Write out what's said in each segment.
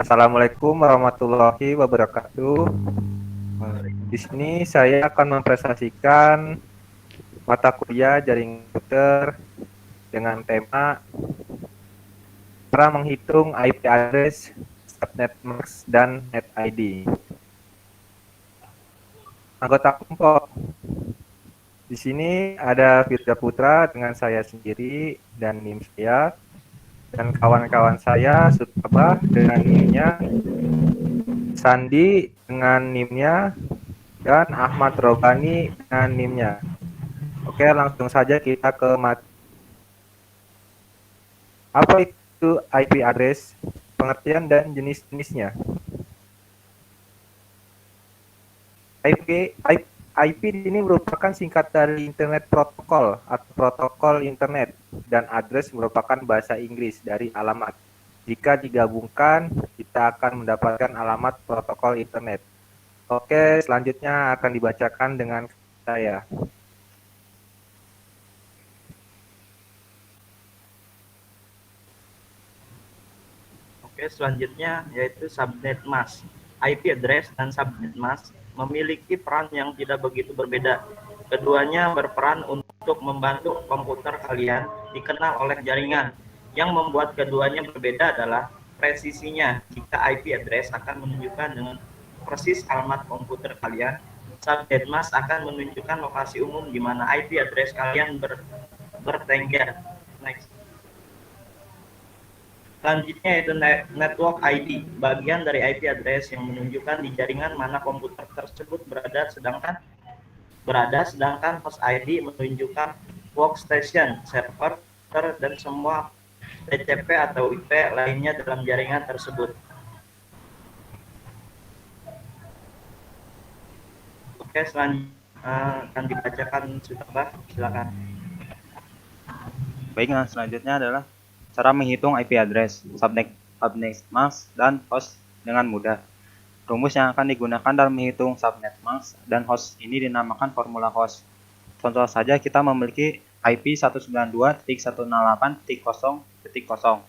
Assalamualaikum warahmatullahi wabarakatuh. Di sini saya akan mempresentasikan mata kuliah jaringan komputer dengan tema cara menghitung IP address, subnet mask, dan net ID. Anggota kelompok di sini ada Firda Putra dengan saya sendiri dan NIM saya, dan kawan-kawan saya Sutabah dengan NIM-nya, Sandi dengan NIM-nya, dan Ahmad Robani dengan NIM-nya. Oke, langsung saja kita ke apa itu IP address, pengertian dan jenis-jenisnya. IP, IP ini merupakan singkat dari Internet Protocol atau protokol internet, dan address merupakan bahasa Inggris dari alamat. Jika digabungkan, kita akan mendapatkan alamat protokol internet. Oke, selanjutnya akan dibacakan dengan saya. Oke, selanjutnya yaitu subnet mask. IP address dan subnet mask memiliki peran yang tidak begitu berbeda. Keduanya berperan untuk membantu komputer kalian dikenal oleh jaringan. Yang membuat keduanya berbeda adalah presisinya. Jika IP address akan menunjukkan dengan persis alamat komputer kalian, subnet mask akan menunjukkan lokasi umum di mana IP address kalian bertengger. Next. Selanjutnya yaitu network ID, bagian dari IP address yang menunjukkan di jaringan mana komputer tersebut sedangkan host ID menunjukkan workstation, server, dan semua TCP atau IP lainnya dalam jaringan tersebut. Oke, selanjutnya akan dibacakan Sutabah, silakan. Baik, nah selanjutnya adalah cara menghitung IP address, subnet mask, dan host dengan mudah. Rumus yang akan digunakan dalam menghitung subnet mask dan host ini dinamakan formula host. Contoh saja kita memiliki IP 192.168.0.0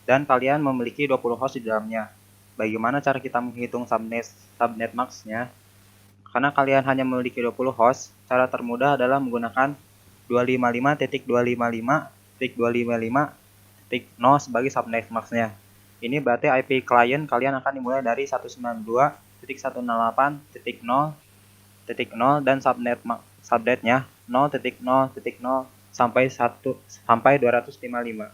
dan kalian memiliki 20 host di dalamnya. Bagaimana cara kita menghitung subnet mask-nya? Karena kalian hanya memiliki 20 host, cara termudah adalah menggunakan 255.255.255.0 sebagai subnet mask-nya. Ini berarti IP klien kalian akan dimulai dari 192.168.0.0 dan subnetnya 0.0.0 sampai 255.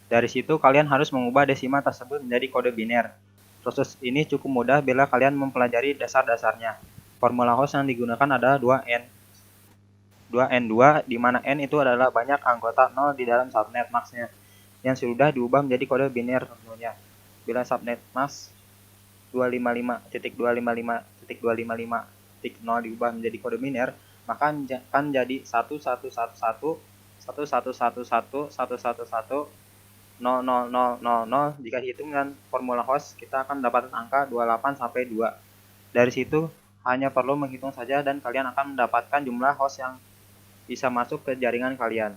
Dari situ kalian harus mengubah desimal tersebut menjadi kode biner. Proses ini cukup mudah bila kalian mempelajari dasar-dasarnya. Formula host yang digunakan adalah 2N. 2N2, di mana N itu adalah banyak anggota 0 di dalam subnet mask-nya, yang sudah diubah menjadi kode biner tentunya. Bila subnet mask 255.255.255.0 diubah menjadi kode biner, maka akan jadi 1111111111 00000. Jika dihitung dengan formula host, kita akan mendapatkan angka 28 sampai 2. Dari situ hanya perlu menghitung saja dan kalian akan mendapatkan jumlah host yang bisa masuk ke jaringan kalian.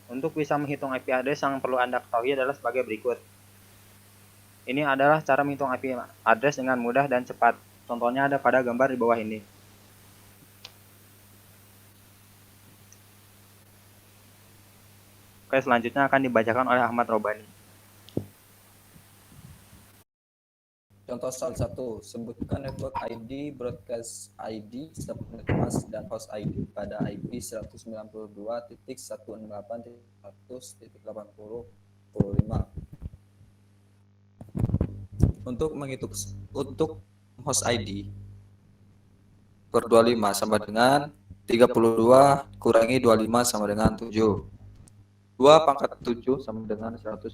Untuk bisa menghitung IP address yang perlu Anda ketahui adalah sebagai berikut. Ini adalah cara menghitung IP address dengan mudah dan cepat. Contohnya ada pada gambar di bawah ini. Oke, selanjutnya akan dibacakan oleh Ahmad Robani. Contoh soal 1, sebutkan network ID, broadcast ID, subnet mask, dan host ID pada IP 192.168.100.80.85. Untuk host ID per 25 sama dengan 32 kurangi 25 sama dengan 7. 2 pangkat 7 sama dengan 128.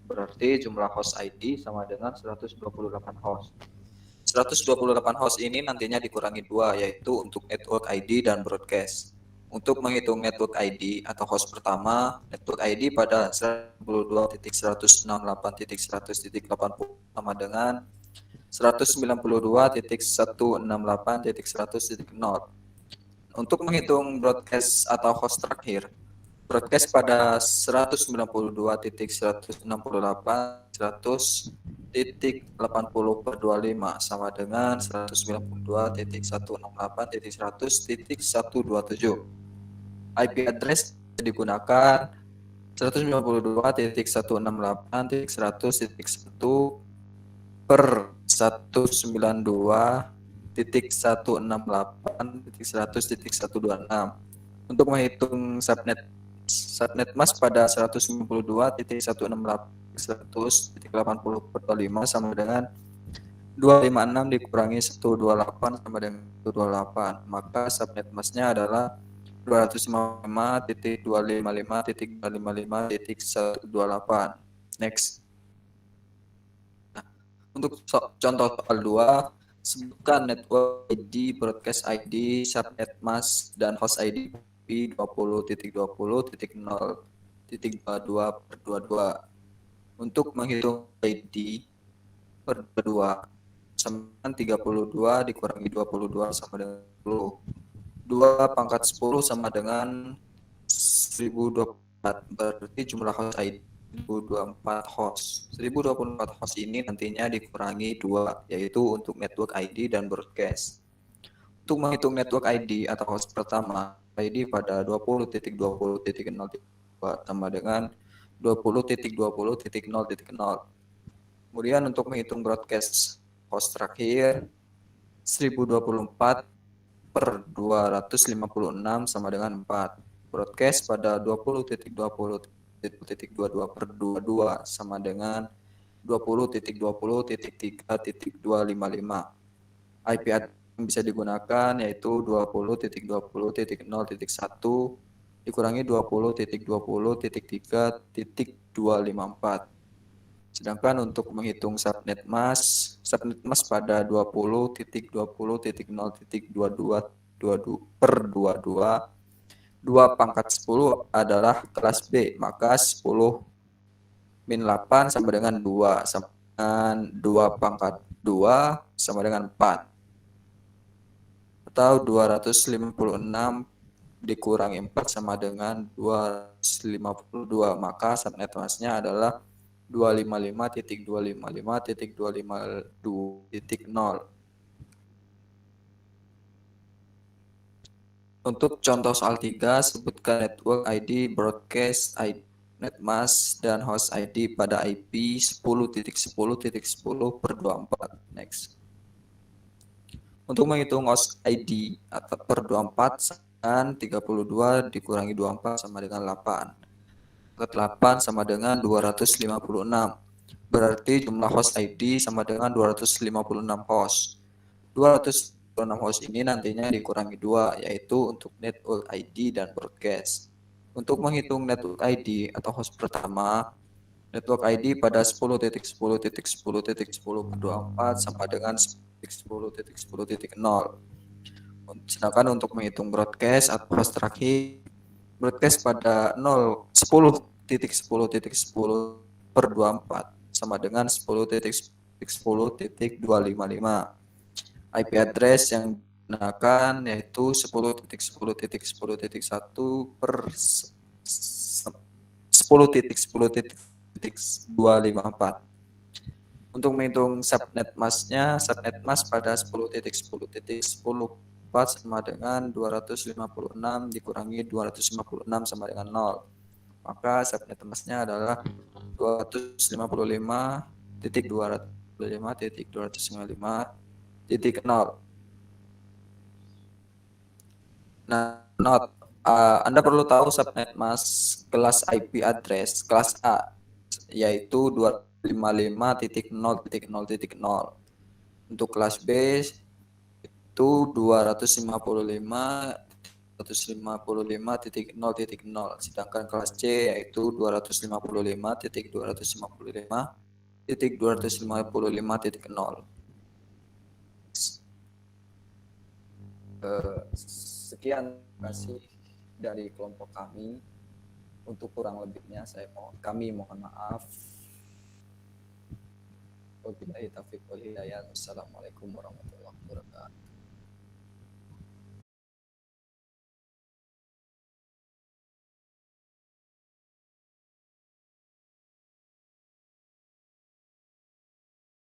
Berarti jumlah host ID sama dengan 128 host. 128 host ini nantinya dikurangi 2, yaitu untuk network ID dan broadcast. Untuk menghitung network ID atau host pertama, network ID pada 192.168.100.80 sama dengan 192.168.100.0. Untuk menghitung broadcast atau host terakhir, broadcast pada 192.168.100.80/25 sama dengan 192.168.100.127. IP address digunakan 192.168.100.1 per 192.168.100.126. Untuk menghitung subnet mask pada 192.168.100.80/25 sama dengan 256 dikurangi 128 sama dengan 128. Maka subnet masknya adalah 255.255.255.128. Next. Nah, untuk contoh soal 2, sebutkan network ID, broadcast ID, subnet mask, dan host ID 20.20.0.22/22. Untuk menghitung ID per 22 sama dengan 32 dikurangi 22 sama dengan 10. 2 pangkat 10 sama dengan 1024, berarti jumlah host ID 1024 host. 1024 host ini nantinya dikurangi 2, yaitu untuk network ID dan broadcast. Untuk menghitung network ID atau host pertama, ID pada 20.20.0.2 sama dengan 20.20.0.0. Kemudian untuk menghitung broadcast host terakhir 1024 per 256 sama dengan 4. Broadcast pada 20.20.22 per 22 sama dengan 20.20.3.255. IP address yang bisa digunakan yaitu 20.20.0.1 dikurangi 20.20.3.254. Sedangkan untuk menghitung subnet mask pada 20.20.0.22 per 22, 2 pangkat 10 adalah kelas B, maka 10 min 8 sama dengan 2, sama dengan 2 pangkat 2 sama dengan 4. Atau 256 dikurangi 4 sama dengan 252, maka subnet masknya adalah 255.255.252.0. Untuk contoh soal 3, sebutkan network ID, broadcast ID, net mask, dan host ID pada IP 10.10.10 per 24. Next. Untuk menghitung host ID atau per 24, dan 32 dikurangi 24 sama dengan 8. 8 sama dengan 256. Berarti jumlah host ID sama dengan 256 host. 256 host ini nantinya dikurangi 2, yaitu untuk network ID dan broadcast. Untuk menghitung network ID atau host pertama, network ID pada 10.10.10.10/24 sama dengan 10.10.0. Sedangkan untuk menghitung broadcast atau host terakhir, broadcast pada 10.10.10 per 24 sama dengan 10.10.255. IP address yang digunakan yaitu 10.10.10.1 per 10.10.254. Untuk menghitung subnet masknya, subnet mask pada 10.10.10/4 sama dengan 256 dikurangi 256 sama dengan 0. Maka subnet masknya adalah 255.255.255.0. Nah, note, Anda perlu tahu subnet mask kelas IP address kelas A, yaitu 255.0.0.0. Untuk kelas B itu 255.0.0.0, sedangkan kelas C yaitu 255.255.255.0. Sekian, terima kasih dari kelompok kami. Untuk kurang lebihnya kami mohon maaf. Wabillahi taufiq wal hidayah. Wassalamualaikum warahmatullahi wabarakatuh.